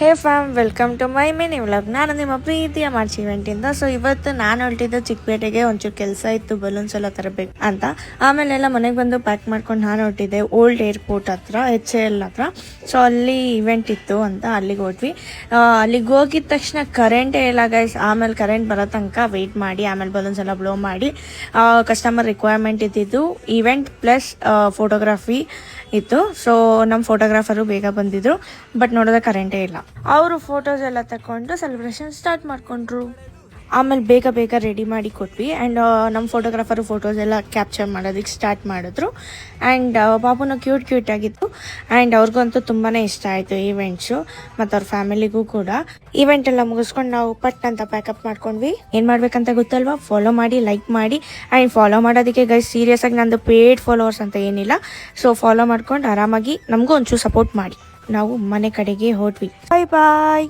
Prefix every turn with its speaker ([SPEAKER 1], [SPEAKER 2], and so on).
[SPEAKER 1] Hey fam, welcome to my mini vlog. ನಾನು ನಿಮ್ಮ ಪ್ರೀತಿಯ ಮಾರ್ಚ್ ಇವೆಂಟಿಂದ. ಸೊ ಇವತ್ತು ನಾನು ಹೊರಟಿದ್ದೆ ಚಿಕ್ಕಪೇಟೆಗೆ. ಒಂಚೂರು ಕೆಲಸ ಇತ್ತು, ಬಲೂನ್ಸ್ ಎಲ್ಲ ತರಬೇಕು ಅಂತ. ಆಮೇಲೆ ಎಲ್ಲ ಮನೆಗೆ ಬಂದು ಪ್ಯಾಕ್ ಮಾಡ್ಕೊಂಡು ನಾನು ಹೊರಟಿದ್ದೆ ಓಲ್ಡ್ ಏರ್ಪೋರ್ಟ್ ಹತ್ರ, HAL ಹತ್ರ. ಸೊ ಅಲ್ಲಿ ಇವೆಂಟ್ ಇತ್ತು ಅಂತ ಅಲ್ಲಿಗೆ ಹೋದ್ವಿ. ಅಲ್ಲಿಗೆ ಹೋಗಿದ ತಕ್ಷಣ ಕರೆಂಟೇ ಇಲ್ಲ ಗೈಸ್. ಆಮೇಲೆ ಕರೆಂಟ್ ಬರೋ ತನಕ ವೆಯ್ಟ್ ಮಾಡಿ, ಆಮೇಲೆ ಬಲೂನ್ಸ್ ಎಲ್ಲ ಬ್ಲೋ ಮಾಡಿ, ಕಸ್ಟಮರ್ ರಿಕ್ವೈರ್ಮೆಂಟ್ ಇದ್ದಿದ್ದು ಇವೆಂಟ್ ಪ್ಲಸ್ ಫೋಟೋಗ್ರಫಿ ಇತ್ತು. ಸೊ ನಮ್ಮ ಫೋಟೋಗ್ರಾಫರು ಬೇಗ ಬಂದಿದ್ರು, ಬಟ್ ನೋಡಿದ್ರೆ ಕರೆಂಟೇ ಇಲ್ಲ. ಅವರು ಫೋಟೋಸ್ ಎಲ್ಲ ತಗೊಂಡು ಸೆಲೆಬ್ರೇಷನ್ ಸ್ಟಾರ್ಟ್ ಮಾಡ್ಕೊಂಡ್ರು. ಆಮೇಲೆ ಬೇಗ ರೆಡಿ ಮಾಡಿ ಕೊಟ್ವಿ. ಆ್ಯಂಡ್ ನಮ್ಮ ಫೋಟೋಗ್ರಾಫರು ಫೋಟೋಸ್ ಎಲ್ಲ ಕ್ಯಾಪ್ಚರ್ ಮಾಡೋದಕ್ಕೆ ಸ್ಟಾರ್ಟ್ ಮಾಡಿದ್ರು. ಆ್ಯಂಡ್ ಪಾಪುನು ಕ್ಯೂಟ್ ಆಗಿತ್ತು. ಆ್ಯಂಡ್ ಅವ್ರಿಗಂತೂ ತುಂಬಾ ಇಷ್ಟ ಆಯಿತು ಈವೆಂಟ್ಸು, ಮತ್ತು ಅವ್ರ ಫ್ಯಾಮಿಲಿಗೂ ಕೂಡ. ಈವೆಂಟ್ ಎಲ್ಲ ಮುಗಿಸ್ಕೊಂಡು ನಾವು ಪಟ್ ಅಂತ ಪ್ಯಾಕಪ್ ಮಾಡ್ಕೊಂಡ್ವಿ. ಏನು ಮಾಡ್ಬೇಕಂತ ಗೊತ್ತಲ್ವಾ? ಫಾಲೋ ಮಾಡಿ, ಲೈಕ್ ಮಾಡಿ. ಆ್ಯಂಡ್ ಫಾಲೋ ಮಾಡೋದಕ್ಕೆ ಗೈಸ್ ಸೀರಿಯಸ್ ಆಗಿ ನಂದು ಪೇಯ್ಡ್ ಫಾಲೋವರ್ಸ್ ಅಂತ ಏನಿಲ್ಲ. ಸೊ ಫಾಲೋ ಮಾಡ್ಕೊಂಡು ಆರಾಮಾಗಿ ನಮಗೂ ಒಂಚೂರು ಸಪೋರ್ಟ್ ಮಾಡಿ. ನಾವು ಮನೆ ಕಡೆಗೆ ಹೋದ್ವಿ. ಬಾಯ್.